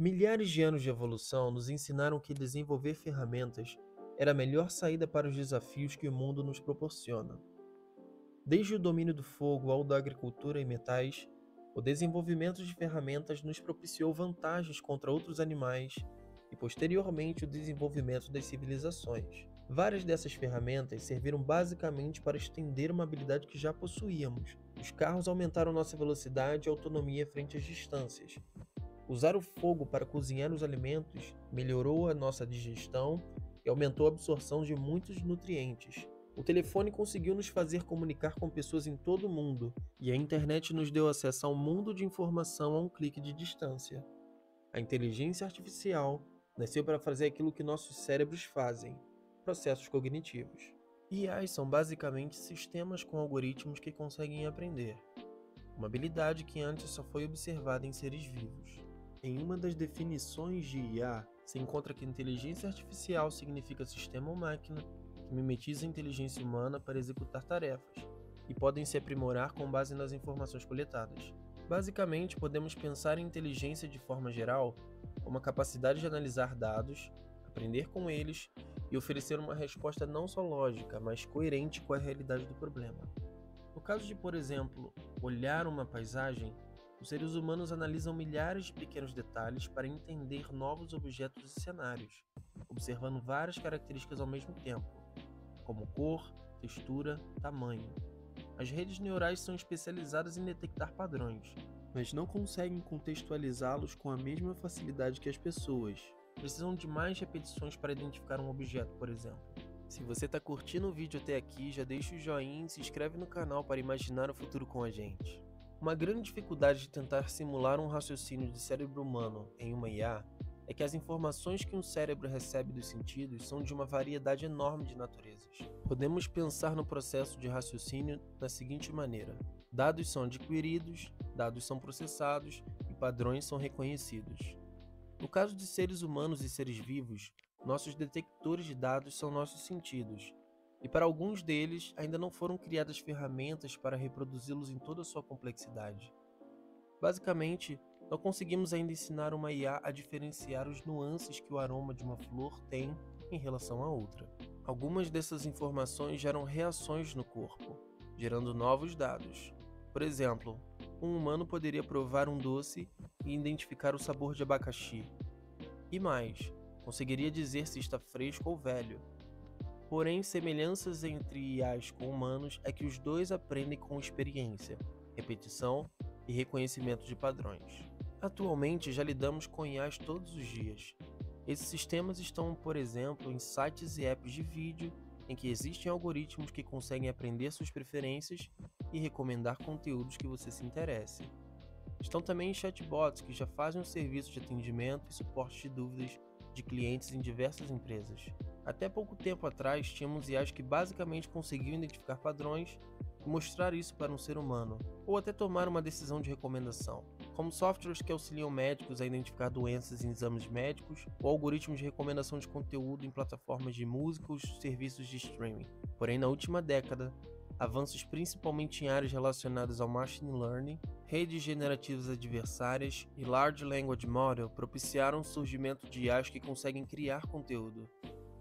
Milhares de anos de evolução nos ensinaram que desenvolver ferramentas era a melhor saída para os desafios que o mundo nos proporciona. Desde o domínio do fogo ao da agricultura e metais, o desenvolvimento de ferramentas nos propiciou vantagens contra outros animais e, posteriormente, o desenvolvimento das civilizações. Várias dessas ferramentas serviram basicamente para estender uma habilidade que já possuíamos. Os carros aumentaram nossa velocidade e autonomia frente às distâncias. Usar o fogo para cozinhar os alimentos melhorou a nossa digestão e aumentou a absorção de muitos nutrientes. O telefone conseguiu nos fazer comunicar com pessoas em todo o mundo, e a internet nos deu acesso a um mundo de informação a um clique de distância. A inteligência artificial nasceu para fazer aquilo que nossos cérebros fazem: processos cognitivos. IAs são basicamente sistemas com algoritmos que conseguem aprender, uma habilidade que antes só foi observada em seres vivos. Em uma das definições de IA, se encontra que inteligência artificial significa sistema ou máquina que mimetiza a inteligência humana para executar tarefas e podem se aprimorar com base nas informações coletadas. Basicamente, podemos pensar em inteligência de forma geral como a capacidade de analisar dados, aprender com eles e oferecer uma resposta não só lógica, mas coerente com a realidade do problema. No caso de, por exemplo, olhar uma paisagem, os seres humanos analisam milhares de pequenos detalhes para entender novos objetos e cenários, observando várias características ao mesmo tempo, como cor, textura, tamanho. As redes neurais são especializadas em detectar padrões, mas não conseguem contextualizá-los com a mesma facilidade que as pessoas. Precisam de mais repetições para identificar um objeto, por exemplo. Se você está curtindo o vídeo até aqui, já deixa o joinha e se inscreve no canal para imaginar o futuro com a gente. Uma grande dificuldade de tentar simular um raciocínio de cérebro humano em uma IA é que as informações que um cérebro recebe dos sentidos são de uma variedade enorme de naturezas. Podemos pensar no processo de raciocínio da seguinte maneira: dados são adquiridos, dados são processados e padrões são reconhecidos. No caso de seres humanos e seres vivos, nossos detectores de dados são nossos sentidos, e para alguns deles ainda não foram criadas ferramentas para reproduzi-los em toda a sua complexidade. Basicamente, não conseguimos ainda ensinar uma IA a diferenciar os nuances que o aroma de uma flor tem em relação a outra. Algumas dessas informações geram reações no corpo, gerando novos dados. Por exemplo, um humano poderia provar um doce e identificar o sabor de abacaxi. E mais, conseguiria dizer se está fresco ou velho. Porém, semelhanças entre IAs com humanos é que os dois aprendem com experiência, repetição e reconhecimento de padrões. Atualmente, já lidamos com IAs todos os dias. Esses sistemas estão, por exemplo, em sites e apps de vídeo, em que existem algoritmos que conseguem aprender suas preferências e recomendar conteúdos que você se interesse. Estão também em chatbots que já fazem um serviço de atendimento e suporte de dúvidas de clientes em diversas empresas. Até pouco tempo atrás, tínhamos IAs que basicamente conseguiam identificar padrões e mostrar isso para um ser humano, ou até tomar uma decisão de recomendação, como softwares que auxiliam médicos a identificar doenças em exames médicos, ou algoritmos de recomendação de conteúdo em plataformas de música ou serviços de streaming. Porém, na última década, avanços principalmente em áreas relacionadas ao machine learning, redes generativas adversárias e large language model propiciaram o surgimento de IAs que conseguem criar conteúdo.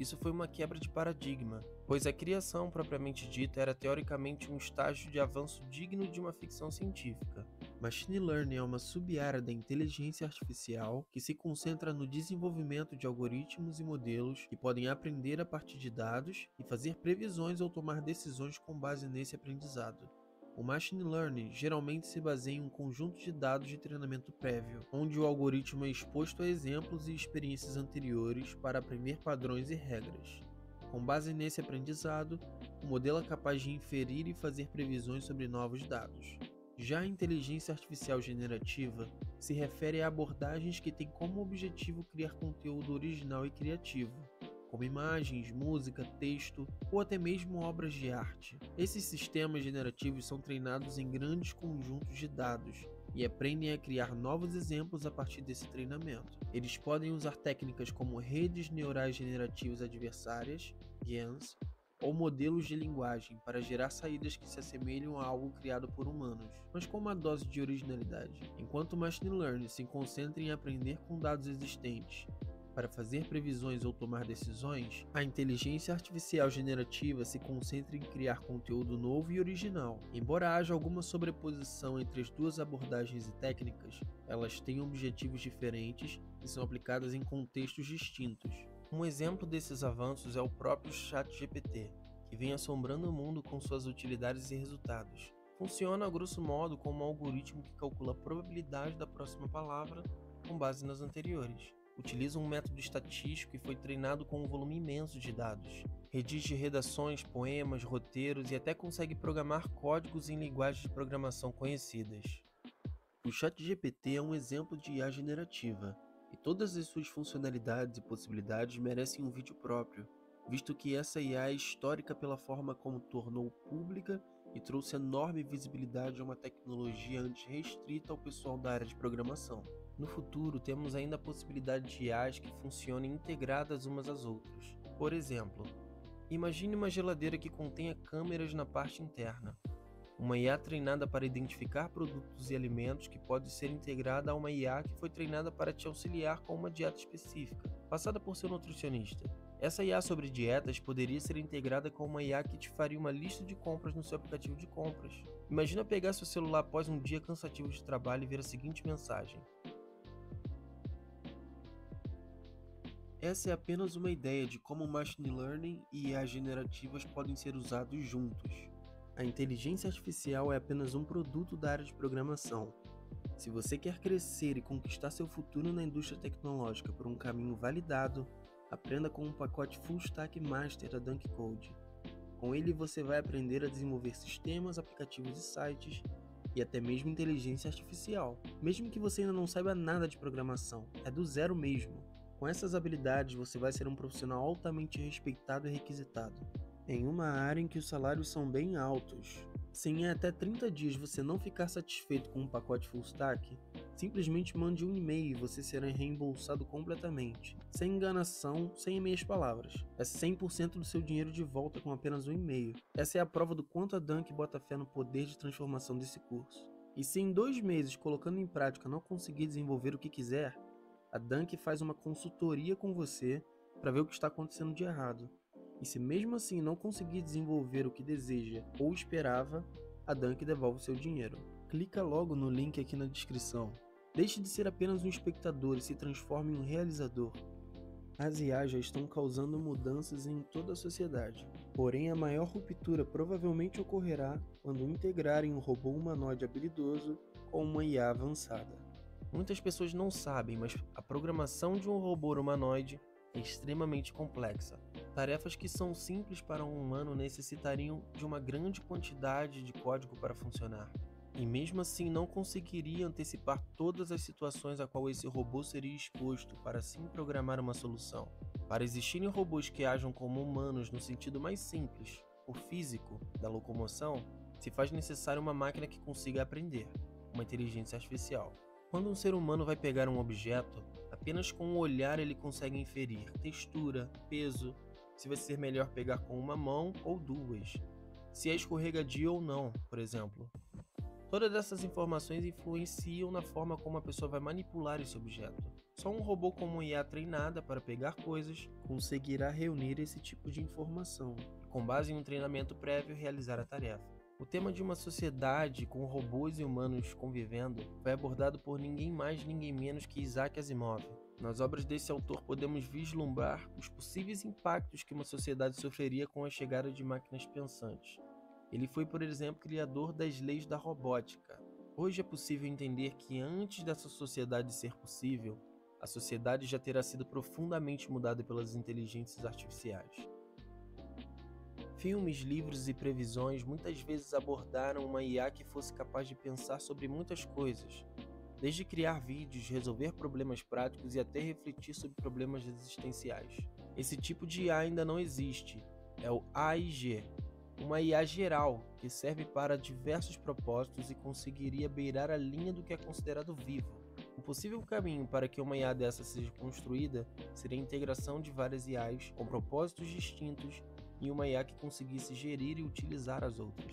Isso foi uma quebra de paradigma, pois a criação propriamente dita era teoricamente um estágio de avanço digno de uma ficção científica. Machine Learning é uma sub-área da inteligência artificial que se concentra no desenvolvimento de algoritmos e modelos que podem aprender a partir de dados e fazer previsões ou tomar decisões com base nesse aprendizado. O Machine Learning geralmente se baseia em um conjunto de dados de treinamento prévio, onde o algoritmo é exposto a exemplos e experiências anteriores para aprender padrões e regras. Com base nesse aprendizado, o modelo é capaz de inferir e fazer previsões sobre novos dados. Já a inteligência artificial generativa se refere a abordagens que têm como objetivo criar conteúdo original e criativo, como imagens, música, texto ou até mesmo obras de arte. Esses sistemas generativos são treinados em grandes conjuntos de dados e aprendem a criar novos exemplos a partir desse treinamento. Eles podem usar técnicas como redes neurais generativas adversárias, GANs, ou modelos de linguagem para gerar saídas que se assemelham a algo criado por humanos, mas com uma dose de originalidade. Enquanto o Machine Learning se concentra em aprender com dados existentes para fazer previsões ou tomar decisões, a inteligência artificial generativa se concentra em criar conteúdo novo e original. Embora haja alguma sobreposição entre as duas abordagens e técnicas, elas têm objetivos diferentes e são aplicadas em contextos distintos. Um exemplo desses avanços é o próprio ChatGPT, que vem assombrando o mundo com suas utilidades e resultados. Funciona, a grosso modo, como um algoritmo que calcula a probabilidade da próxima palavra com base nas anteriores. Utiliza um método estatístico e foi treinado com um volume imenso de dados. Redige redações, poemas, roteiros e até consegue programar códigos em linguagens de programação conhecidas. O ChatGPT é um exemplo de IA generativa, e todas as suas funcionalidades e possibilidades merecem um vídeo próprio, visto que essa IA é histórica pela forma como tornou pública e trouxe enorme visibilidade a uma tecnologia antes restrita ao pessoal da área de programação. No futuro, temos ainda a possibilidade de IAs que funcionem integradas umas às outras. Por exemplo, imagine uma geladeira que contenha câmeras na parte interna. Uma IA treinada para identificar produtos e alimentos que pode ser integrada a uma IA que foi treinada para te auxiliar com uma dieta específica, passada por seu nutricionista. Essa IA sobre dietas poderia ser integrada com uma IA que te faria uma lista de compras no seu aplicativo de compras. Imagina pegar seu celular após um dia cansativo de trabalho e ver a seguinte mensagem: essa é apenas uma ideia de como Machine Learning e IA generativas podem ser usados juntos. A inteligência artificial é apenas um produto da área de programação. Se você quer crescer e conquistar seu futuro na indústria tecnológica por um caminho validado, aprenda com um pacote Full Stack Master da Dunk Code. Com ele você vai aprender a desenvolver sistemas, aplicativos e sites, e até mesmo inteligência artificial. Mesmo que você ainda não saiba nada de programação, é do zero mesmo. Com essas habilidades você vai ser um profissional altamente respeitado e requisitado, em uma área em que os salários são bem altos. Se em até 30 dias você não ficar satisfeito com um pacote Full Stack, simplesmente mande um e-mail e você será reembolsado completamente. Sem enganação, sem meias palavras. É 100% do seu dinheiro de volta com apenas um e-mail. Essa é a prova do quanto a Dunk bota fé no poder de transformação desse curso. E se em 2 meses, colocando em prática, não conseguir desenvolver o que quiser, a Dunk faz uma consultoria com você para ver o que está acontecendo de errado. E se mesmo assim não conseguir desenvolver o que deseja ou esperava, a Dunk devolve seu dinheiro. Clica logo no link aqui na descrição. Deixe de ser apenas um espectador e se transforme em um realizador. As IAs já estão causando mudanças em toda a sociedade. Porém, a maior ruptura provavelmente ocorrerá quando integrarem um robô humanoide habilidoso com uma IA avançada. Muitas pessoas não sabem, mas a programação de um robô humanoide é extremamente complexa. Tarefas que são simples para um humano necessitariam de uma grande quantidade de código para funcionar. E mesmo assim não conseguiria antecipar todas as situações a qual esse robô seria exposto para assim programar uma solução. Para existirem robôs que ajam como humanos no sentido mais simples, o físico, da locomoção, se faz necessário uma máquina que consiga aprender, uma inteligência artificial. Quando um ser humano vai pegar um objeto, apenas com o olhar ele consegue inferir textura, peso, se vai ser melhor pegar com uma mão ou duas, se é escorregadio ou não, por exemplo. Todas essas informações influenciam na forma como a pessoa vai manipular esse objeto. Só um robô com uma IA treinada para pegar coisas conseguirá reunir esse tipo de informação e, com base em um treinamento prévio, realizar a tarefa. O tema de uma sociedade com robôs e humanos convivendo foi abordado por ninguém mais ninguém menos que Isaac Asimov. Nas obras desse autor podemos vislumbrar os possíveis impactos que uma sociedade sofreria com a chegada de máquinas pensantes. Ele foi, por exemplo, criador das leis da robótica. Hoje é possível entender que antes dessa sociedade ser possível, a sociedade já terá sido profundamente mudada pelas inteligências artificiais. Filmes, livros e previsões muitas vezes abordaram uma IA que fosse capaz de pensar sobre muitas coisas, desde criar vídeos, resolver problemas práticos e até refletir sobre problemas existenciais. Esse tipo de IA ainda não existe, é o AIG, uma IA geral que serve para diversos propósitos e conseguiria beirar a linha do que é considerado vivo. Um possível caminho para que uma IA dessa seja construída seria a integração de várias IAs com propósitos distintos e uma IA que conseguisse gerir e utilizar as outras.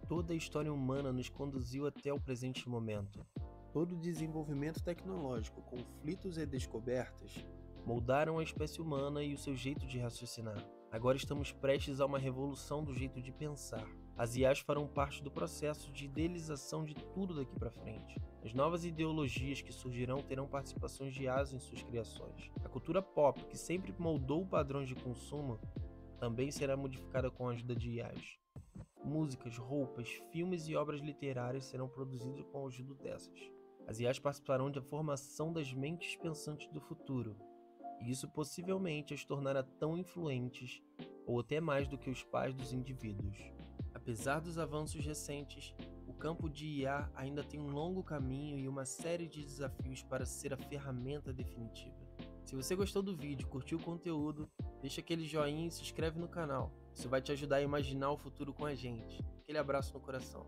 Toda a história humana nos conduziu até o presente momento. Todo o desenvolvimento tecnológico, conflitos e descobertas moldaram a espécie humana e o seu jeito de raciocinar. Agora estamos prestes a uma revolução do jeito de pensar. As IAs farão parte do processo de idealização de tudo daqui para frente. As novas ideologias que surgirão terão participações de IAs em suas criações. A cultura pop, que sempre moldou padrões de consumo, também será modificada com a ajuda de IAs. Músicas, roupas, filmes e obras literárias serão produzidos com a ajuda dessas. As IAs participarão da formação das mentes pensantes do futuro, e isso possivelmente as tornará tão influentes ou até mais do que os pais dos indivíduos. Apesar dos avanços recentes, o campo de IA ainda tem um longo caminho e uma série de desafios para ser a ferramenta definitiva. Se você gostou do vídeo, curtiu o conteúdo, deixa aquele joinha e se inscreve no canal. Isso vai te ajudar a imaginar o futuro com a gente. Aquele abraço no coração.